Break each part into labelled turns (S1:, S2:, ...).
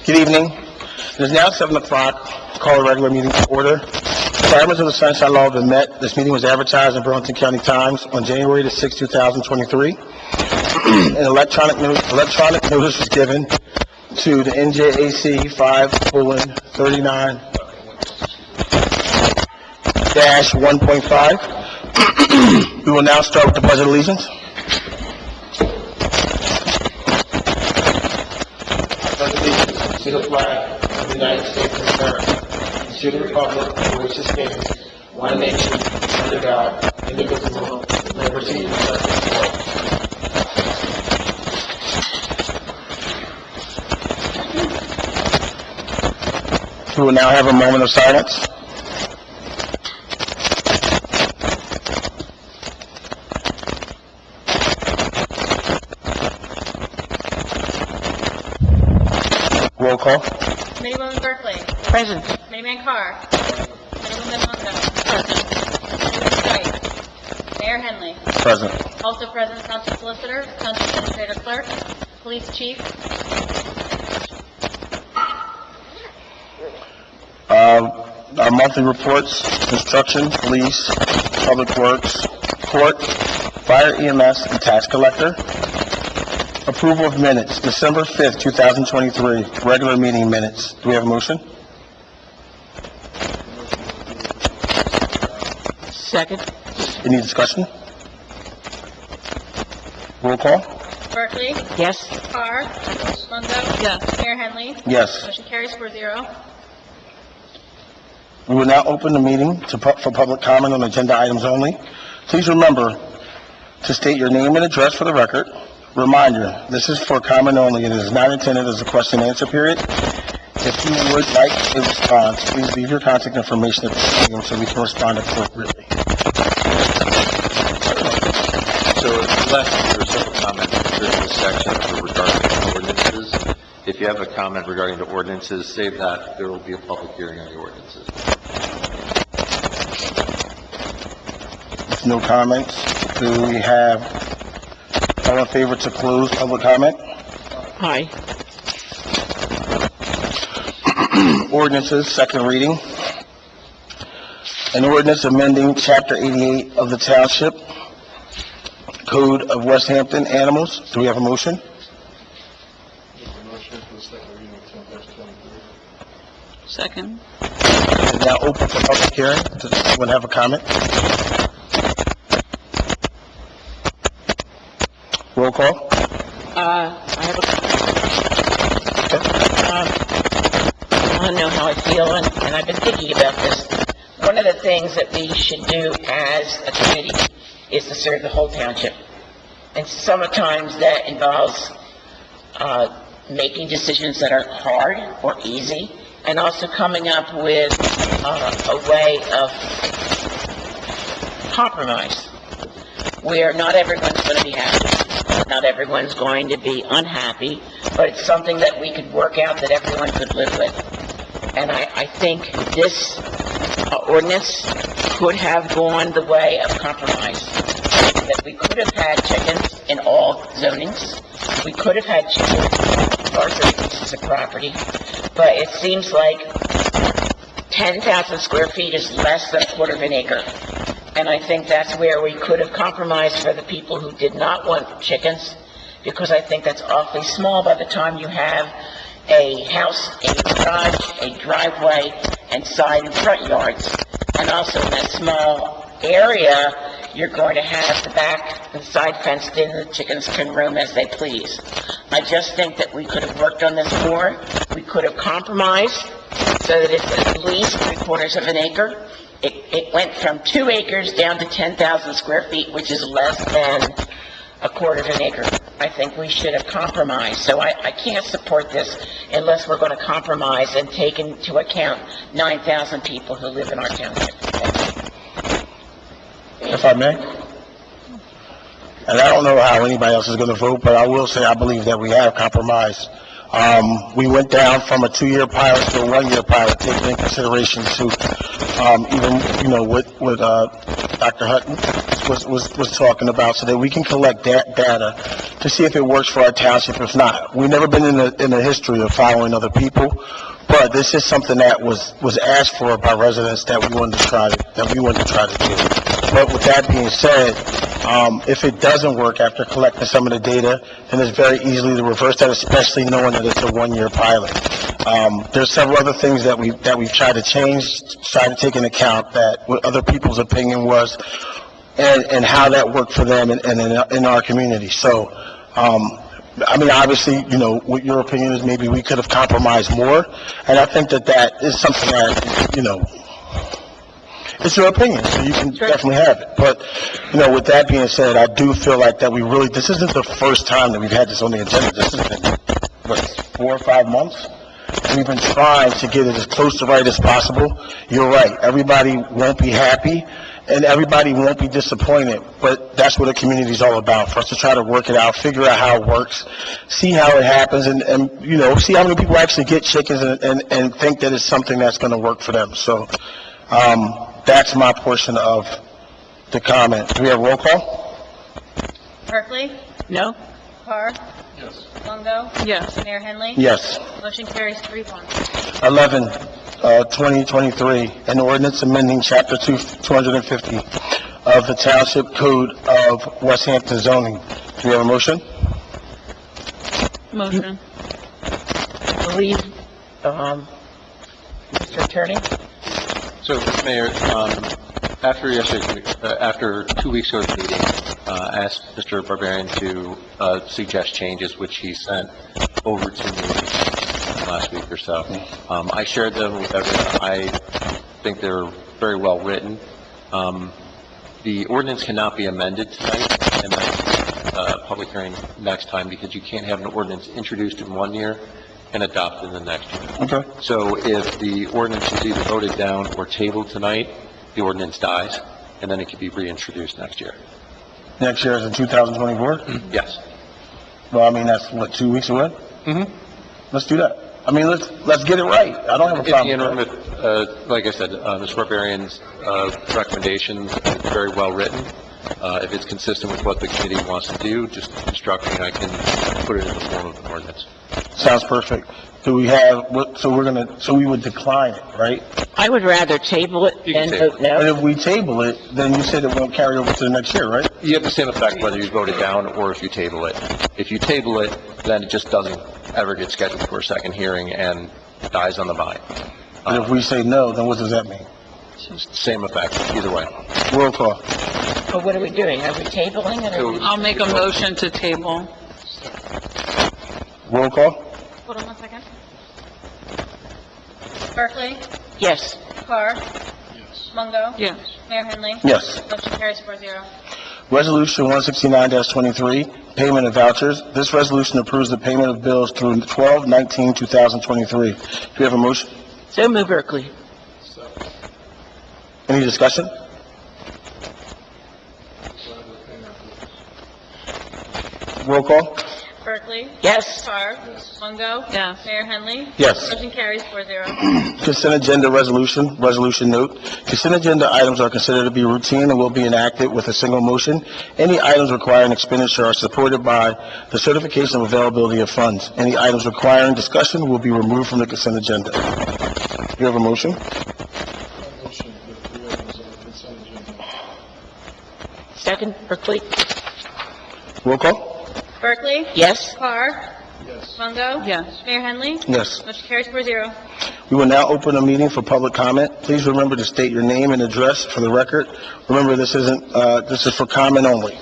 S1: Good evening. It is now 7 o'clock. Call a regular meeting to order. Requirements of the Sunshine Law have been met. This meeting was advertised in Burlington County Times on January the 6th, 2023. An electronic notice was given to the NJAC 5:39-1.5. We will now start with the Pledge of Allegiance. To the flag of the United States of America, and to the republic for which it stands, one nation, under God, indivisible, with liberty and justice for all. We will now have a moment of silence. Roll call.
S2: Committeewoman Berkeley.
S3: Present.
S2: Committeeman Carr. Committeewoman Mongo. Present. Committeewoman White. Mayor Henley.
S1: Present.
S2: Also present, Township Solicitor, Township Administrator Clerk, Police Chief.
S1: Our monthly reports: construction, police, public works, court, fire, EMS, and tax collector. Approval of minutes, December 5th, 2023, regular meeting minutes. Do we have a motion?
S3: Second.
S1: Any discussion? Roll call?
S2: Berkeley.
S3: Yes.
S2: Carr. Mongo.
S3: Yes.
S2: Mayor Henley.
S1: Yes.
S2: Motion carries 4-0.
S1: We will now open the meeting for public comment on agenda items only. Please remember to state your name and address for the record. Reminder, this is for comment only. It is not intended as a question and answer period. If you would like a response, please leave your contact information at the podium so we can respond appropriately.
S4: So last, there were several comments during this section regarding the ordinances. If you have a comment regarding the ordinances, save that. There will be a public hearing on the ordinances.
S1: With no comments, do we have all in favor to close public comment?
S3: Aye.
S1: Ordinances, second reading. An ordinance amending Chapter 88 of the Township Code of West Hampton, Animals. Do we have a motion?
S3: Second.
S1: It is now open for public hearing. Does anyone have a comment? Roll call.
S3: I have I want to know how I feel, and I've been thinking about this. One of the things that we should do as a committee is to serve the whole township. And sometimes that involves making decisions that are hard or easy, and also coming up with a way of compromise where not everyone's going to be happy, not everyone's going to be unhappy, but it's something that we could work out that everyone could live with. And I think this ordinance could have gone the way of compromise. That we could have had chickens in all zonings. We could have had chickens in larger pieces of property. But it seems like 10,000 square feet is less than a quarter of an acre. And I think that's where we could have compromised for the people who did not want chickens, because I think that's awfully small by the time you have a house, a garage, a driveway, and side and front yards. And also in that small area, you're going to have the back and side fenced in, the chickens can roam as they please. I just think that we could have worked on this more. We could have compromised so that it's at least 3/4 of an acre. It went from 2 acres down to 10,000 square feet, which is less than a quarter of an acre. I think we should have compromised. So I can't support this unless we're going to compromise and take into account 9,000 people who live in our township.
S1: If I may. And I don't know how anybody else is going to vote, but I will say I believe that we have compromised. We went down from a 2-year pilot to a 1-year pilot, taking in consideration to, even, with Dr. Hutton, was talking about, so that we can collect that data to see if it works for our township. If not, we've never been in the history of following other people, but this is something that was asked for by residents that we wanted to try to do. But with that being said, if it doesn't work after collecting some of the data, then it's very easily to reverse that, especially knowing that it's a one-year pilot. There's several other things that we've tried to change, tried to take into account that what other people's opinion was, and how that worked for them and in our community. So, I mean, obviously, you know, what your opinion is, maybe we could have compromised more, and I think that is something that, you know, it's your opinion, so you can definitely have it. But, you know, with that being said, I do feel like that this isn't the first time that we've had this on the agenda. This has been, what, 4 or 5 months? We've been trying to get it as close to right as possible. You're right, everybody won't be happy, and everybody won't be disappointed, but that's what a community is all about, for us to try to work it out, figure out how it works, see how it happens, and you know, see how many people actually get chickens and think that it's something that's going to work for them. So, that's my portion of the comment. Do we have roll call?
S2: Berkeley?
S3: No?
S2: Carr? Yes. Longo?
S3: Yes.
S2: Mayor Henley?
S1: Yes.
S2: Motion carries 3-1.
S1: 11, 2023, an ordinance amending Chapter 250 of the Township Code of West Hampton zoning. Do we have a motion?
S2: Motion.
S3: I believe, Mr. Attorney?
S4: So, Mayor, after 2 weeks ago's meeting, I asked Mr. Barbarian to suggest changes, which he sent over to me last week or so. I shared them with everyone. I think they're very well written. The ordinance cannot be amended tonight, and then public hearing next time, because you can't have an ordinance introduced in 1 year and adopted in the next year.
S1: Okay.
S4: So if the ordinance is either voted down or tabled tonight, the ordinance dies, and then it can be reintroduced next year.
S1: Next year is in 2024?
S4: Yes.
S1: Well, I mean, that's, what, 2 weeks away?
S4: Mm-hmm.
S1: Let's do that. I mean, let's get it right. I don't have a
S4: In the
S1: problem
S4: interim,
S1: with that.
S4: like I said, Mr. Barbarian's recommendations are very well written. If it's consistent with what the committee wants to do, just instruct me, and I can put it in the form of an ordinance.
S1: Sounds perfect. Do we have, so we would decline it, right?
S3: I would rather table it
S4: You can
S3: than
S4: table
S3: vote
S4: it.
S1: And
S3: no.
S1: if we table it, then you said it won't carry over to the next year, right?
S4: You have the same effect whether you vote it down or if you table it. If you table it, then it just doesn't ever get scheduled for a second hearing and dies on the vine.
S1: And if we say no, then what does that mean?
S4: Same effect, either way.
S1: Roll call.
S3: But what are we doing? Are we tabling it? Or are we-
S2: I'll make a motion to table.
S1: Roll call?
S2: Hold on 1 second. Berkeley?
S3: Yes.
S2: Carr? Yes. Mungo?
S5: Yes.
S2: Mayor Henley?
S1: Yes.
S2: Motion carries 4-0.
S1: Resolution 169-23, payment of vouchers. This resolution approves the payment of bills through 12/19/2023. Do we have a motion?
S3: So move Berkeley.
S1: Any discussion? Roll call?
S2: Berkeley?
S3: Yes.
S2: Carr? Mungo?
S5: Yes.
S2: Mayor Henley?
S1: Yes.
S2: Motion carries 4-0.
S1: Consent agenda resolution note. Consent agenda items are considered to be routine and will be enacted with a single motion. Any items requiring expenditure are supported by the certification of availability of funds. Any items requiring discussion will be removed from the consent agenda. Do you have a motion?
S3: Second, Berkeley.
S1: Roll call?
S2: Berkeley?
S3: Yes.
S2: Carr? Yes. Mungo?
S5: Yes.
S2: Mayor Henley?
S1: Yes.
S2: Motion carries 4-0.
S1: We will now open a meeting for public comment. Please remember to state your name and address for the record. Remember, this is for comment only.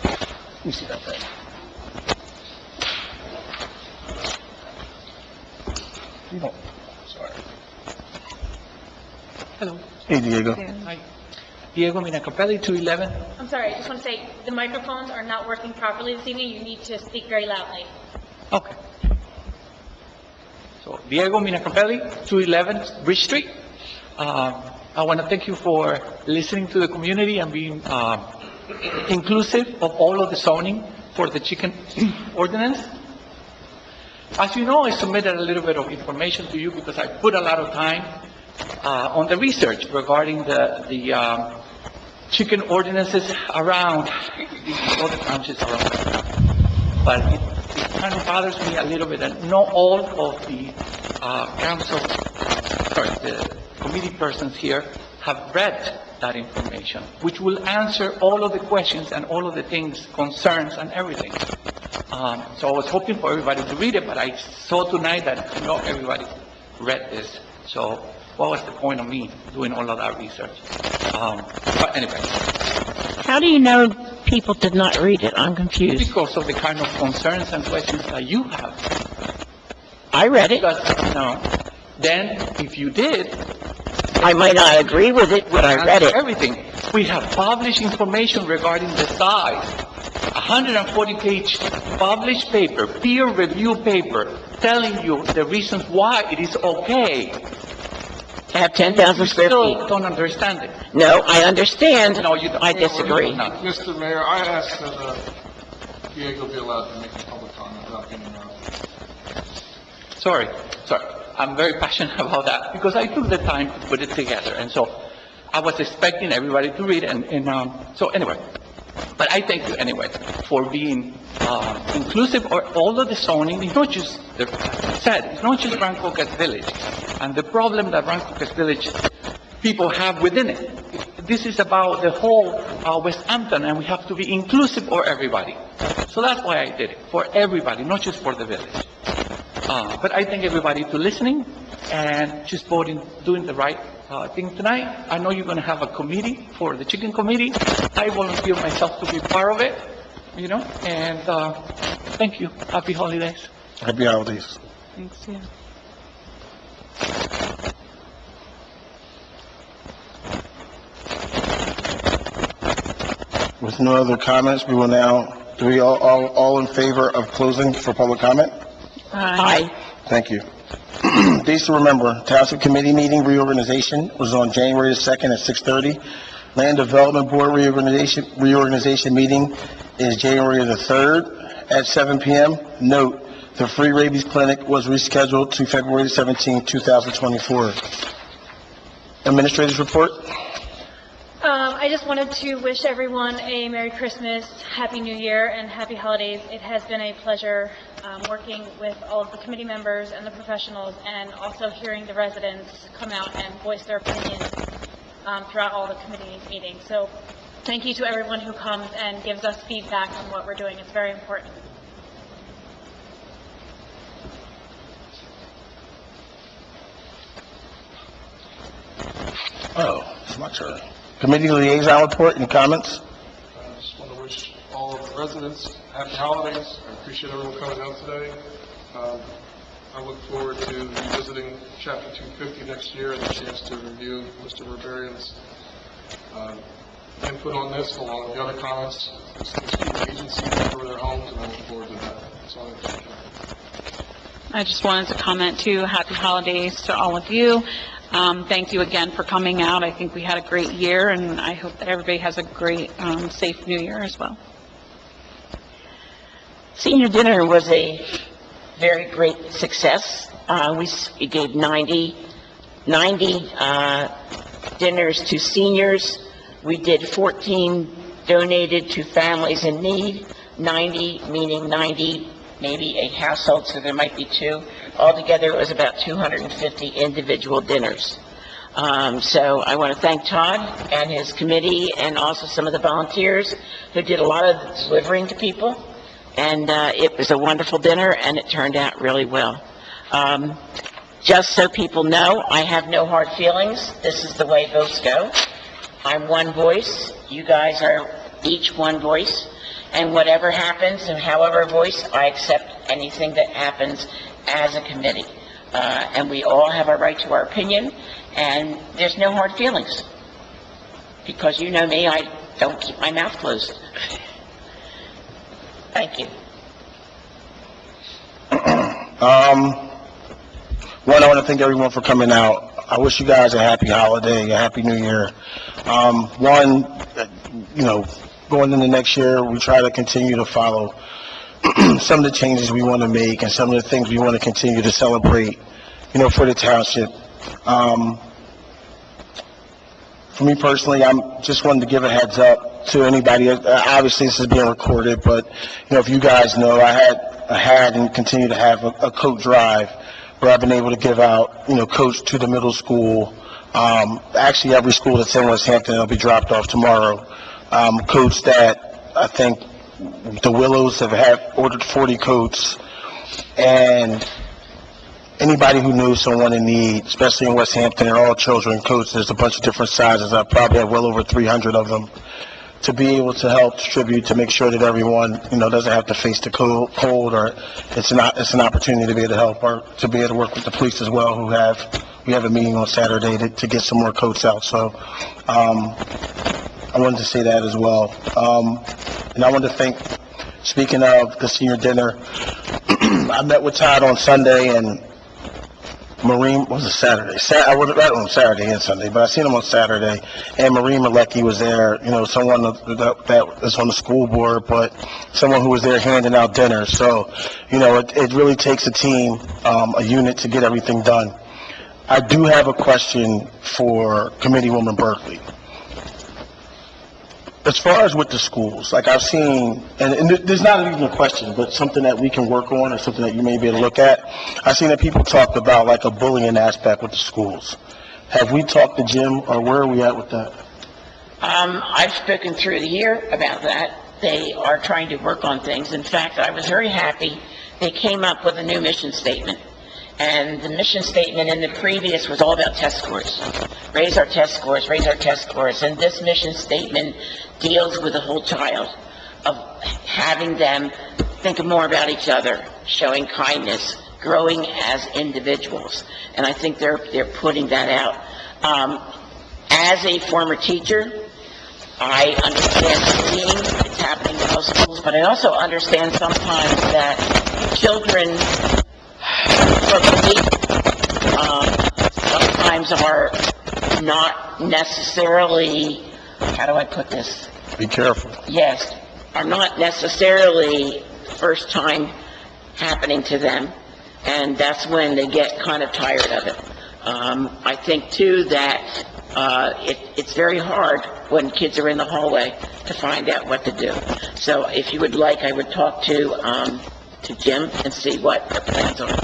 S1: Let me see that thing. You don't, sorry.
S5: Hello.
S1: Hey, Diego.
S5: Hi. Diego Minacapelli, 211.
S2: I'm sorry, I just want to say, the microphones are not working properly this evening. You need to speak very loudly.
S5: Okay. So, Diego Minacapelli, 211 Bridge Street. I want to thank you for listening to the community and being inclusive of all of the zoning for the chicken ordinance. As you know, I submitted a little bit of information to you because I put a lot of time on the research regarding the chicken ordinances around all the townships around. But it kind of bothers me a little bit that not all of the the committee persons here have read that information, which will answer all of the questions and all of the things, concerns and everything. So I was hoping for everybody to read it, but I saw tonight that not everybody read this. So what was the point of me doing all of that research? But anyway,
S3: How do you know people did not read it? I'm confused.
S5: because of the kind of concerns and questions that you have.
S3: I read it.
S5: Because, no, then if you did,
S3: I might not agree with it, but I read it.
S5: everything. We have published information regarding the size. 140-page published paper, peer review paper, telling you the reasons why it is okay.
S3: To have 10,000
S5: You
S3: square
S5: still
S3: feet.
S5: don't understand it.
S3: No, I understand.
S5: No, you don't.
S3: I disagree.
S5: No.
S6: Mr. Mayor, I asked that Diego be allowed to make a public comment without being interrupted.
S5: Sorry. I'm very passionate about that because I took the time to put it together. And so I was expecting everybody to read it. So anyway, but I thank you anyway for being inclusive of all of the zoning. It's not just, it's not just Rancocas Village and the problem that Rancocas Village people have within it. This is about the whole West Hampton, and we have to be inclusive of everybody. So that's why I did it, for everybody, not just for the village. But I thank everybody for listening and just voting, doing the right thing tonight. I know you're going to have a committee for the chicken committee. I volunteer myself to be part of it, and thank you. Happy holidays.
S1: Happy holidays.
S2: Thanks, yeah.
S1: With no other comments, we will now, do we all in favor of closing for public comment?
S3: Aye.
S1: Thank you. Days to remember, Township Committee meeting reorganization was on January the 2nd at 6:30. Land Development Board reorganization meeting is January the 3rd at 7 p.m. Note, the free rabies clinic was rescheduled to February the 17th, 2024. Administrator's report?
S7: I just wanted to wish everyone a Merry Christmas, Happy New Year, and Happy Holidays. It has been a pleasure working with all of the committee members and the professionals, and also hearing the residents come out and voice their opinions throughout all the committee meetings. So thank you to everyone who comes and gives us feedback on what we're doing. It's very important.
S1: Oh, it's my turn. Committee liaison report, any comments?
S6: I just want to wish all of the residents happy holidays. I appreciate everyone coming out today. I look forward to revisiting Chapter 250 next year and a chance to review Mr. Berberian's input on this, along with the other comments. Let's keep the agency for their homes, and I look forward to that. That's all I have to say.
S2: I just wanted to comment too, happy holidays to all of you. Thank you again for coming out. I think we had a great year, and I hope that everybody has a great, safe New Year as well.
S3: Senior dinner was a very great success. We gave 90 dinners to seniors. We did 14 donated to families in need, 90 meaning 90, maybe a household, so there might be two. Altogether, it was about 250 individual dinners. So I want to thank Todd and his committee, and also some of the volunteers who did a lot of the delivering to people. And it was a wonderful dinner, and it turned out really well. Just so people know, I have no hard feelings. This is the way votes go. I'm one voice. You guys are each one voice. And whatever happens, and however voice, I accept anything that happens as a committee. And we all have a right to our opinion, and there's no hard feelings. Because you know me, I don't keep my mouth closed. Thank you.
S1: One, I want to thank everyone for coming out. I wish you guys a happy holiday, a happy new year. Going into next year, we try to continue to follow some of the changes we want to make and some of the things we want to continue to celebrate, for the township. For me personally, I'm just wanted to give a heads up to anybody. Obviously, this is being recorded, but, if you guys know, I had and continue to have a coat drive where I've been able to give out, coats to the middle school. Actually, every school that's in West Hampton will be dropped off tomorrow. Coats that I think the Willows have ordered 40 coats, and anybody who knows someone in need, especially in West Hampton, and all children coats, there's a bunch of different sizes. I probably have well over 300 of them, to be able to help distribute, to make sure that everyone, doesn't have to face the cold, or it's an opportunity to be able to help, or to be able to work with the police as well, we have a meeting on Saturday to get some more coats out. So, I wanted to say that as well. And I wanted to thank, speaking of the senior dinner, I met with Todd on Sunday, and Maureen, what was it, Saturday? I wasn't right on Saturday and Sunday, but I seen him on Saturday, and Maureen Malecki was there, someone that is on the school board, but someone who was there handing out dinner. So, it really takes a team, a unit to get everything done. I do have a question for Committeewoman Berkeley. As far as with the schools, like I've seen, and there's not even a question, but something that we can work on, or something that you may be able to look at. I've seen that people talked about like a bullying aspect with the schools. Have we talked to Jim, or where are we at with that?
S3: I've spoken through the year about that. They are trying to work on things. In fact, I was very happy they came up with a new mission statement. And the mission statement in the previous was all about test scores. Raise our test scores, raise our test scores. And this mission statement deals with the whole child, of having them think more about each other, showing kindness, growing as individuals. And I think they're putting that out. As a former teacher, I understand the bullying that's happening in most schools, but I also understand sometimes that children sometimes are not necessarily, how do I put this?
S1: Be careful.
S3: Yes, are not necessarily first time happening to them, and that's when they get kind of tired of it. I think too that it's very hard when kids are in the hallway to find out what to do. So if you would like, I would talk to Jim and see what their plans are.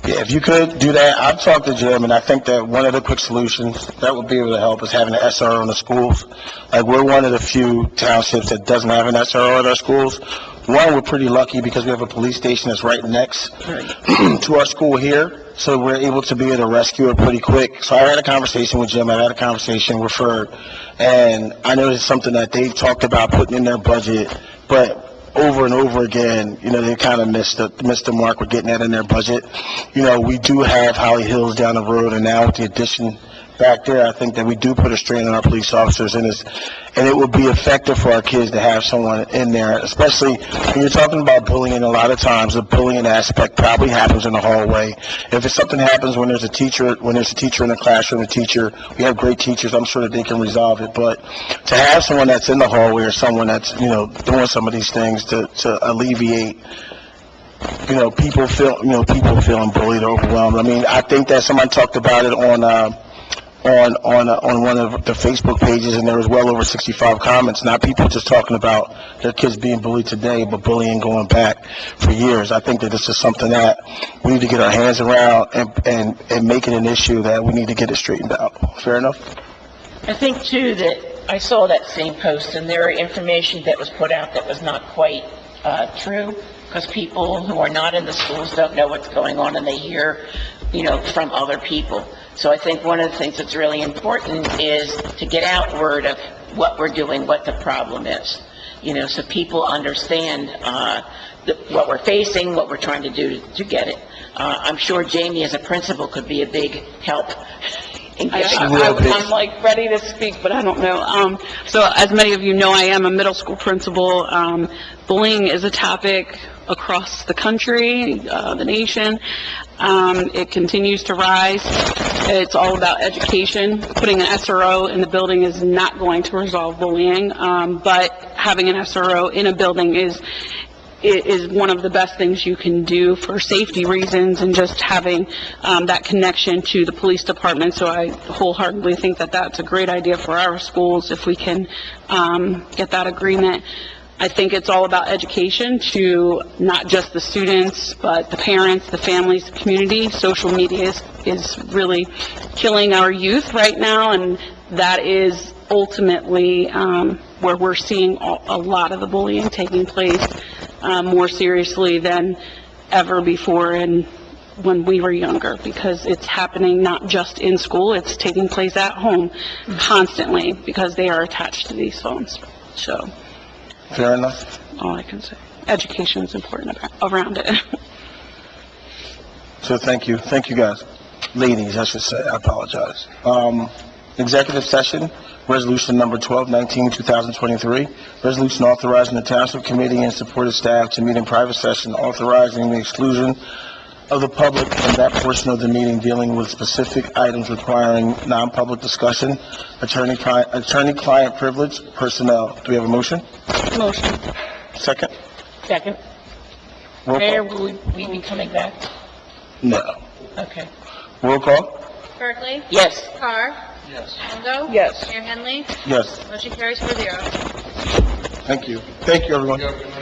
S1: Yeah, if you could do that, I've talked to Jim, and I think that one of the quick solutions that would be able to help is having an SRO in the schools. Like, we're one of the few townships that doesn't have an SRO at our schools. One, we're pretty lucky because we have a police station that's right next to our school here, so we're able to be able to rescue it pretty quick. So I had a conversation with Jim, I had a conversation with Ferg, and I know it's something that they've talked about putting in their budget, but over and over again, they kind of missed the mark with getting that in their budget. We do have Holly Hills down the road, and now with the addition back there, I think that we do put a strain on our police officers, and it would be effective for our kids to have someone in there, especially when you're talking about bullying. A lot of times, the bullying aspect probably happens in the hallway. If it's something happens when there's a teacher in the classroom, we have great teachers, I'm sure that they can resolve it, but to have someone that's in the hallway, or someone that's, doing some of these things to alleviate, people feeling bullied or overwhelmed. I mean, I think that someone talked about it on one of the Facebook pages, and there was well over 65 comments. Not people just talking about their kids being bullied today, but bullying going back for years. I think that this is something that we need to get our hands around and make it an issue that we need to get it straightened out. Fair enough?
S3: I think too that I saw that same post, and there are information that was put out that was not quite true, because people who are not in the schools don't know what's going on, and they hear, from other people. So I think one of the things that's really important is to get out word of what we're doing, what the problem is, so people understand what we're facing, what we're trying to do to get it. I'm sure Jamie, as a principal, could be a big help in getting
S2: I'm like ready to speak, but I don't know. So as many of you know, I am a middle school principal. Bullying is a topic across the country, the nation. It continues to rise. It's all about education. Putting an SRO in the building is not going to resolve bullying, but having an SRO in a building is is one of the best things you can do for safety reasons and just having that connection to the police department. So I wholeheartedly think that that's a great idea for our schools if we can get that agreement. I think it's all about education to not just the students, but the parents, the families, the community. Social media is really killing our youth right now, and that is ultimately where we're seeing a lot of the bullying taking place more seriously than ever before and when we were younger, because it's happening not just in school, it's taking place at home constantly because they are attached to these phones. So,
S1: Fair enough.
S2: all I can say. Education is important around it.
S1: So thank you. Thank you, guys. Ladies, I should say. I apologize. Executive session, resolution number 1219, 2023. Resolution authorizing the Township Committee and supported staff to meet in private session, authorizing the exclusion of the public from that portion of the meeting dealing with specific items requiring non-public discussion, attorney-client privilege, personnel. Do we have a motion?
S2: Motion.
S1: Second?
S3: Second.
S1: Roll
S3: Mayor,
S1: call?
S3: will we be coming back?
S1: No.
S3: Okay.
S1: Roll call?
S7: Berkeley?
S3: Yes.
S7: Carr? Yes. Longo?
S2: Yes.
S7: Mayor Henley?
S1: Yes.
S7: Motion carries 4-0.
S1: Thank you. Thank you, everyone.
S6: You have a good night.